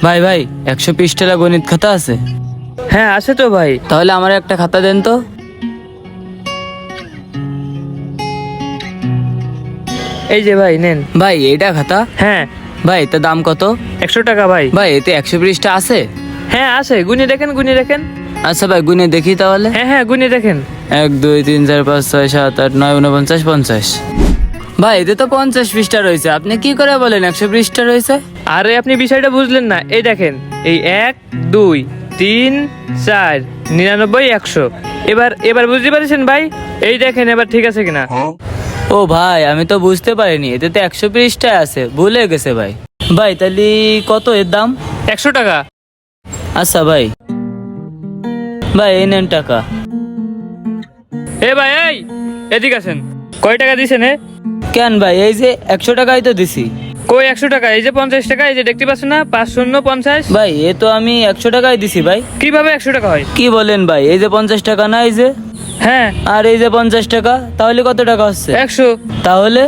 ভাই ভাই 100 পৃষ্ঠার গণিত খাতা আছে? হ্যাঁ আছে তো ভাই। তাহলে আমার একটা খাতা দেন তো। এই যে ভাই নেন। ভাই এইটা খাতা? হ্যাঁ। ভাই এটার দাম কত? 100 টাকা ভাই। ভাই এতে 100 পৃষ্ঠা আছে? হ্যাঁ আছে, গুনে দেখেন গুনে দেখেন। আচ্ছা ভাই গুনে দেখি তাহলে। হ্যাঁ হ্যাঁ গুনে দেখেন। 1 2 3 4 5 6 7 8 9 49 50। ভাই এতে তো 50 পৃষ্ঠা রয়েছে, আপনি কি করে বলেন 100 পৃষ্ঠা রয়েছে? আরে আপনি বিষয়টা বুঝলেন না, এই দেখেন, এই 1 2 3 4 99 100। এবার এবার বুঝতে পারছেন ভাই? এই দেখেন এবার ঠিক আছে কিনা। ও ভাই আমি তো বুঝতে পারিনি, এতে তো 100 পৃষ্ঠা আছে, ভুলে গেছে ভাই। ভাই তাহলে কত এর দাম? 100 টাকা। আচ্ছা ভাই, ভাই এই নেন টাকা। এ ভাই এই এদিকে আসেন। কয় টাকা দিছেন? কেন ভাই, এই যে 100 টাকাই তো দিছি। কই 100 টাকা? এই যে 50 টাকা, এই যে দেখতে পাচ্ছেন না 5 শূন্য 50। ভাই এ তো আমি 100 টাকাই দিছি ভাই। কিভাবে 100 টাকা হয়? কি বলেন ভাই, এই যে 50 টাকা না এই যে, হ্যাঁ আর এই যে 50 টাকা, তাহলে কত টাকা হচ্ছে? 100। তাহলে